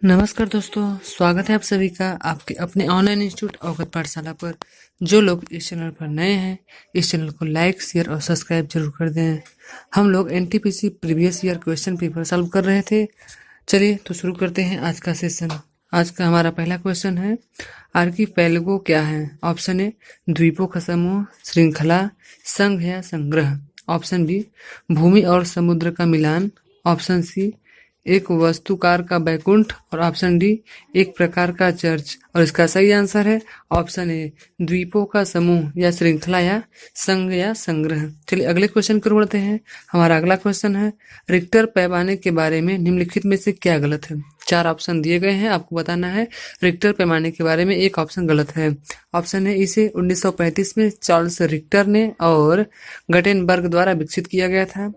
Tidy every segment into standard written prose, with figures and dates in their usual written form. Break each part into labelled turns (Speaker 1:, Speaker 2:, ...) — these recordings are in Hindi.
Speaker 1: नमस्कार दोस्तों, स्वागत है आप सभी का आपके अपने ऑनलाइन इंस्टीट्यूट अवगत पाठशाला पर। जो लोग इस चैनल पर नए हैं, इस चैनल को लाइक, शेयर और सब्सक्राइब जरूर कर दें। हम लोग NTPC previous year question paper solve कर रहे थे। चलिए तो शुरू करते हैं आज का सेशन। आज का हमारा पहला क्वेश्चन है, आर्कीपेलगो क्या है? ऑप्शन ए द्वीपों का समूह, श्रृंखला, संघ या संग्रह। ऑप्शन बी भूमि और समुद्र का मिलान। ऑप्शन सी एक वस्तुकार का बैकुंठ। और ऑप्शन डी एक प्रकार का चर्च। और इसका सही आंसर है ऑप्शन ए द्वीपों का समूह या श्रृंखला या संघ या संग्रह। चलिए अगले क्वेश्चन की ओर बढ़ते हैं। हमारा अगला क्वेश्चन है, रिक्टर पैमाने के बारे में निम्नलिखित में से क्या गलत है? चार ऑप्शन दिए गए हैं, आपको बताना है। रिक्टर पैमाने के बारे में एक ऑप्शन गलत है। ऑप्शन है इसे 1935 में चार्ल्स रिक्टर ने और गटेनबर्ग द्वारा विकसित किया गया था।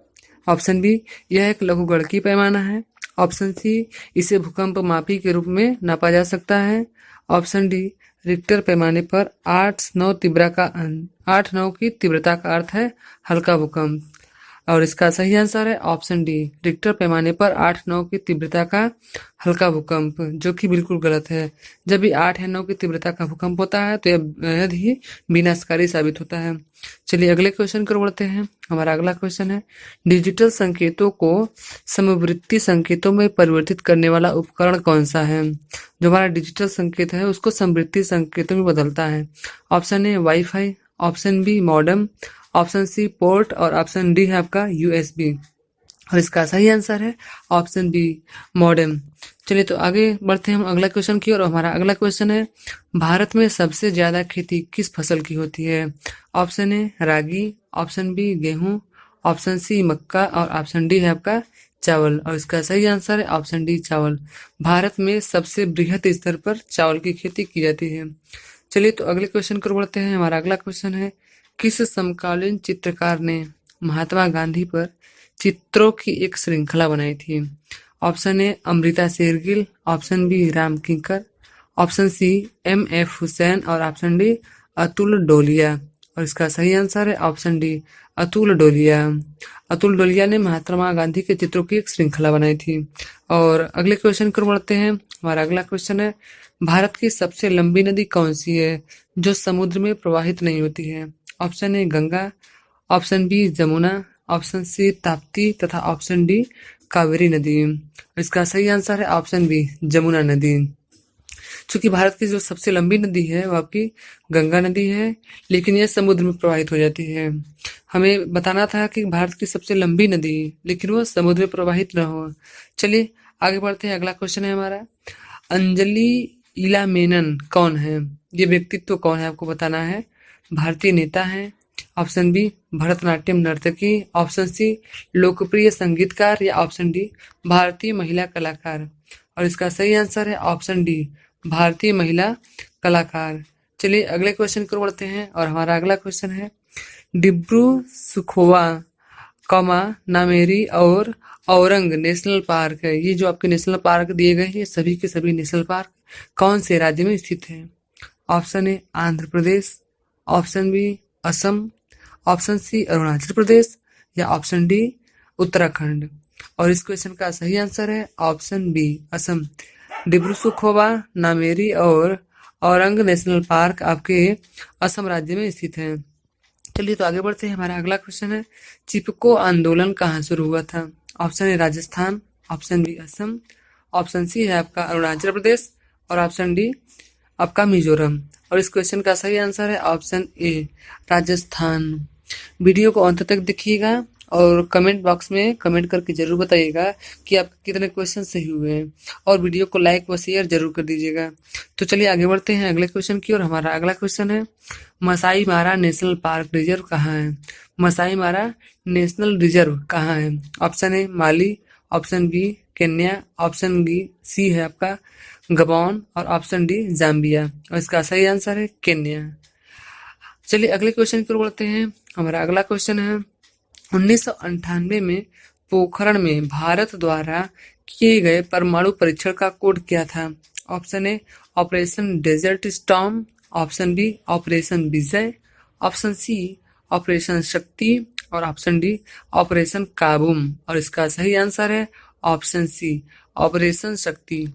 Speaker 1: ऑप्शन बी यह एक लघुगणकीय पैमाना है। ऑप्शन सी इसे भूकंप मापी के रूप में नापा जा सकता है। ऑप्शन डी रिक्टर पैमाने पर 8-9 की तीव्रता का अर्थ है हल्का भूकंप। और इसका सही आंसर है ऑप्शन डी रिक्टर पैमाने पर 8-9 की तीव्रता का हल्का भूकंप, जो कि बिल्कुल गलत है। जब भी 8 या 9 की तीव्रता का भूकंप होता है तो यह बेहद ही विनाशकारी साबित होता है। चलिए अगले क्वेश्चन की ओर बढ़ते हैं। हमारा अगला क्वेश्चन है, डिजिटल संकेतों को समवर्ती संकेतों में परिवर्तित करने वाला उपकरण कौन सा है? जो हमारा डिजिटल संकेत है उसको समवर्ती संकेतों में बदलता है। Option A WiFi, option B modem, option C port और ऑप्शन डी है आपका यूएसबी। और इसका सही आंसर है ऑप्शन बी मॉडेम। चलिए तो आगे बढ़ते हैं हम अगला क्वेश्चन की ओर। हमारा अगला क्वेश्चन है, भारत में सबसे ज्यादा खेती किस फसल की होती है? ऑप्शन ए रागी, ऑप्शन बी गेहूं, ऑप्शन सी मक्का और ऑप्शन डी है आपका चावल। और इसका सही आंसर है ऑप्शन डी चावल। भारत में सबसे बृहद स्तर पर चावल की खेती की जाती है। चलिए तो अगले क्वेश्चन की ओर बढ़ते हैं। हमारा अगला क्वेश्चन है, किस समकालीन चित्रकार ने महात्मा गांधी पर चित्रों की एक श्रृंखला बनाई थी? Option A Amrita Shergil, option B Ram Kinkar, option C M F. Husain और ऑप्शन डी अतुल डोलिया। और इसका सही आंसर है ऑप्शन डी अतुल डोलिया। अतुल डोलिया ने महात्मा गांधी के चित्रों की एक श्रृंखला बनाई थी। और अगले क्वेश्चन की ओर बढ़ते हैं। हमारा अगला क्वेश्चन है, भारत की सबसे लंबी नदी कौन सी है जो समुद्र में प्रवाहित नहीं होती है? Option A Ganga, option B Jamuna, option C Tapti तथा ऑप्शन डी कावेरी नदी। इसका सही आंसर है ऑप्शन बी जमुना नदी। चूंकि भारत की जो सबसे लंबी नदी है वो आपकी गंगा नदी है, लेकिन यह समुद्र में प्रवाहित हो जाती है। हमें बताना था कि भारत की सबसे लंबी नदी, लेकिन वह समुद्र में प्रवाहित न हो। चलिए आगे बढ़ते हैं। अगला क्वेश्चन है हमारा, अंजलि इला मेनन कौन है? ये व्यक्तित्व कौन है आपको बताना है। भारतीय नेता है, ऑप्शन बी भरतनाट्यम नर्तकी, ऑप्शन सी लोकप्रिय संगीतकार या ऑप्शन डी भारतीय महिला कलाकार। और इसका सही आंसर है ऑप्शन डी भारतीय महिला कलाकार। चलिए अगले क्वेश्चन की ओर बढ़ते हैं। और हमारा अगला क्वेश्चन है, डिब्रू सुखोवा, नामेरी और औरंग नेशनल पार्क है। ये जो आपके नेशनल पार्क दिए गए हैं, ये सभी के सभी नेशनल पार्क कौन से राज्य में स्थित है? Option A Andhra Pradesh, option B Assam, option C Arunachal Pradesh या ऑप्शन डी उत्तराखंड। और इस क्वेश्चन का सही आंसर है ऑप्शन बी असम। डिब्रू सुखोवा, नामेरी और औरंग नेशनल पार्क आपके असम राज्य में स्थित है। चलिए तो आगे बढ़ते हैं। हमारा अगला क्वेश्चन है, चिपको आंदोलन कहाँ शुरू हुआ था? Option A Rajasthan, option B Assam, option C है आपका अरुणाचल प्रदेश और ऑप्शन डी आपका मिजोरम। और इस क्वेश्चन का सही आंसर है ऑप्शन ए राजस्थान। वीडियो को अंत तक देखिएगा और कमेंट बॉक्स में कमेंट करके जरूर बताइएगा कि आपके कितने क्वेश्चन सही हुए हैं, और वीडियो को लाइक व शेयर जरूर कर दीजिएगा। तो चलिए आगे बढ़ते हैं अगले क्वेश्चन की ओर। हमारा अगला क्वेश्चन है, मसाई मारा नेशनल पार्क रिजर्व कहाँ है? मसाई मारा नेशनल रिजर्व कहाँ है? Option A Mali, option B Kenya, option B C है आपका गबॉन और ऑप्शन डी जाम्बिया। और इसका सही आंसर है केन्या। चलिए अगले क्वेश्चन की ओर बढ़ते हैं। हमारा अगला क्वेश्चन है, 1998 में पोखरण में भारत द्वारा किए गए परमाणु परीक्षण का कोड क्या था? Option A Operation Desert Storm, option B Operation Vijay, option C Operation Shakti और ऑप्शन डी ऑपरेशन काबूम। और इसका सही आंसर है ऑप्शन सी ऑपरेशन शक्ति।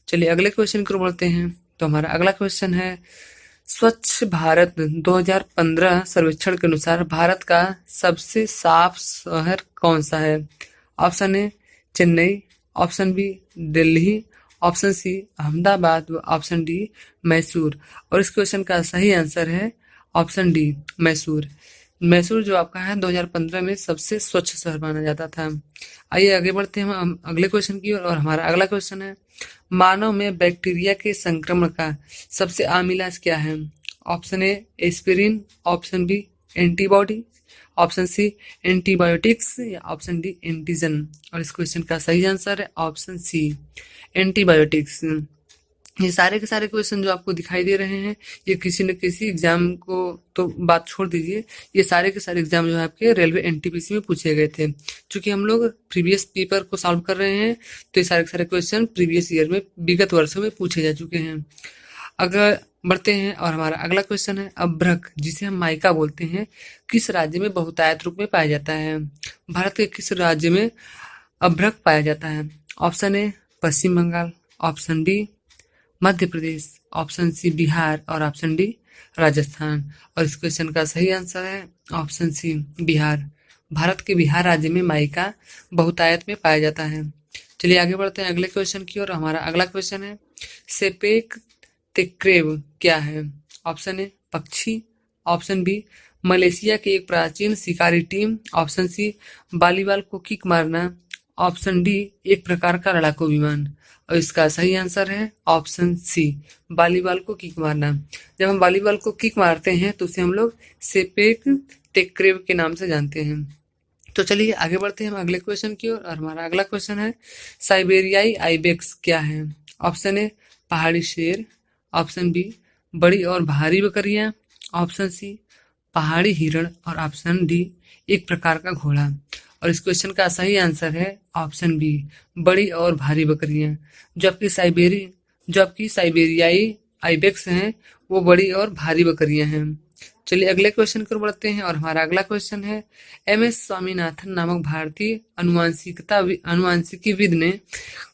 Speaker 1: चलिए अगले क्वेश्चन की ओर बढ़ते हैं। तो हमारा अगला क्वेश्चन है, स्वच्छ भारत 2015 सर्वेक्षण के अनुसार भारत का सबसे साफ शहर कौन सा है? Option A Chennai, option B Delhi, option C Ahmedabad व ऑप्शन डी मैसूर। और इस क्वेश्चन का सही आंसर है ऑप्शन डी मैसूर। मैसूर जो आपका है 2015 में सबसे स्वच्छ शहर माना जाता था। आइए आगे बढ़ते हैं हम अगले क्वेश्चन की ओर। और हमारा अगला क्वेश्चन है, मानव में बैक्टीरिया के संक्रमण का सबसे आम इलाज क्या है? Option A aspirin, option B antibody, option C antibiotics या ऑप्शन डी एंटीजन। और इस क्वेश्चन का सही आंसर है ऑप्शन सी एंटीबायोटिक्स। ये सारे के सारे क्वेश्चन जो आपको दिखाई दे रहे हैं, ये किसी न किसी एग्जाम को तो बात छोड़ दीजिए, ये सारे के सारे एग्जाम जो है आपके रेलवे एनटीपीसी में पूछे गए थे। क्योंकि हम लोग प्रीवियस पेपर को सॉल्व कर रहे हैं, तो ये सारे के सारे क्वेश्चन प्रीवियस ईयर में विगत वर्षों में पूछे जा चुके हैं। अगर बढ़ते हैं और हमारा अगला क्वेश्चन है, अभ्रक जिसे हम माइका बोलते हैं किस राज्य में बहुतायत रूप में पाया जाता है? भारत के किस राज्य में अभ्रक पाया जाता है? Option A Paschim Bangal, option B Madhya Pradesh, option C Bihar और ऑप्शन डी राजस्थान। और इस क्वेश्चन का सही आंसर है ऑप्शन सी बिहार। भारत के बिहार राज्य में माइका बहुतायत में पाया जाता है। चलिए आगे बढ़ते हैं अगले क्वेश्चन की ओर। हमारा अगला क्वेश्चन है, सेपेक तेक्रेव क्या है? ऑप्शन ए पक्षी, ऑप्शन बी मलेशिया की एक प्राचीन शिकारी टीम, ऑप्शन सी वॉलीबॉल को किक मारना, ऑप्शन डी एक प्रकार का लड़ाकू विमान। और इसका सही आंसर है ऑप्शन सी वॉलीबॉल को किक मारना। जब हम वॉलीबॉल को किक मारते हैं तो उसे हम लोग सेपेक तेक्रेव के नाम से जानते हैं। तो चलिए आगे बढ़ते हैं हम अगले क्वेश्चन की ओर। और हमारा अगला क्वेश्चन है, साइबेरियाई आइबेक्स क्या है? ऑप्शन ए पहाड़ी शेर, ऑप्शन बी बड़ी और भारी बकरियां, ऑप्शन सी पहाड़ी हिरण और ऑप्शन डी एक प्रकार का घोड़ा। और इस क्वेश्चन का सही आंसर है ऑप्शन बी बड़ी और भारी बकरियां। जो आपकी साइबेरियाई आइबेक्स हैं वो बड़ी और भारी बकरियां हैं। चलिए अगले क्वेश्चन की ओर बढ़ते हैं। और हमारा अगला क्वेश्चन है, MS स्वामीनाथन नामक भारतीय अनुवांशिकीविद ने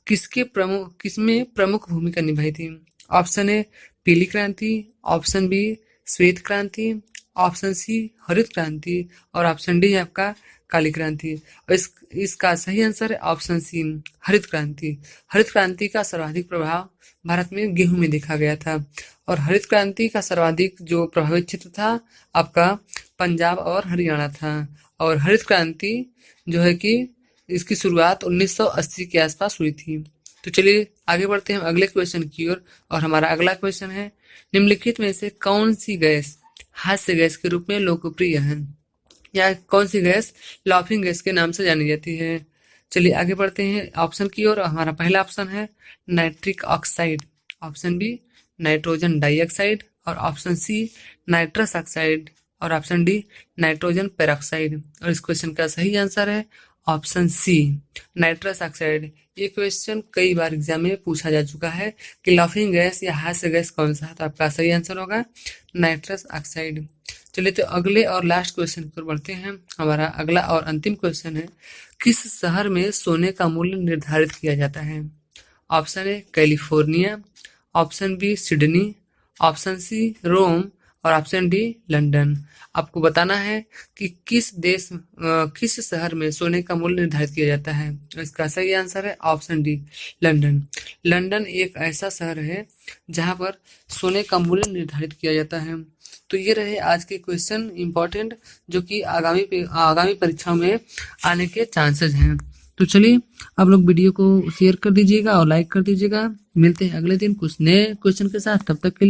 Speaker 1: किसमें प्रमुख भूमिका निभाई थी? ऑप्शन ए पीली क्रांति, ऑप्शन बी श्वेत क्रांति, ऑप्शन सी हरित क्रांति और ऑप्शन डी है आपका काली क्रांति। और इसका सही आंसर है ऑप्शन सी हरित क्रांति। हरित क्रांति का सर्वाधिक प्रभाव भारत में गेहूं में देखा गया था। और हरित क्रांति का सर्वाधिक जो प्रभावित क्षेत्र था आपका पंजाब और हरियाणा था। और हरित क्रांति जो है कि इसकी शुरुआत 1980 के आसपास हुई थी। तो चलिए आगे बढ़ते हैं अगले क्वेश्चन की ओर। और हमारा अगला क्वेश्चन है, निम्नलिखित में से कौन सी गैस हास्य गैस के रूप में लोकप्रिय है, या कौन सी गैस लाफिंग गैस के नाम से जानी जाती है? चलिए आगे बढ़ते हैं ऑप्शन की ओर। हमारा पहला ऑप्शन है nitric oxide, option B nitrogen dioxide और ऑप्शन सी नाइट्रस ऑक्साइड और ऑप्शन डी नाइट्रोजन पेरोक्साइड। और इस क्वेश्चन का सही आंसर है ऑप्शन सी नाइट्रस ऑक्साइड। ये क्वेश्चन कई बार एग्जाम में पूछा जा चुका है कि लाफिंग गैस या हास्य गैस कौन सा है, तो आपका सही आंसर होगा नाइट्रस ऑक्साइड। चलिए तो अगले और लास्ट क्वेश्चन पर बढ़ते हैं। हमारा अगला और अंतिम क्वेश्चन है, किस शहर में सोने का मूल्य निर्धारित किया जाता है? Option A California, option B Sydney, option C Rome और ऑप्शन डी लंदन। आपको बताना है कि किस शहर में सोने का मूल्य निर्धारित किया जाता है। इसका सही आंसर है ऑप्शन डी लंदन। लंदन एक ऐसा शहर है जहां पर सोने का मूल्य निर्धारित किया जाता है। तो ये रहे आज के क्वेश्चन इंपॉर्टेंट, जो कि आगामी परीक्षाओं में आने के चांसेस हैं। तो चलिए आप लोग वीडियो को शेयर कर दीजिएगा और लाइक कर दीजिएगा। मिलते हैं अगले दिन कुछ नए क्वेश्चन के साथ, तब तक के लिए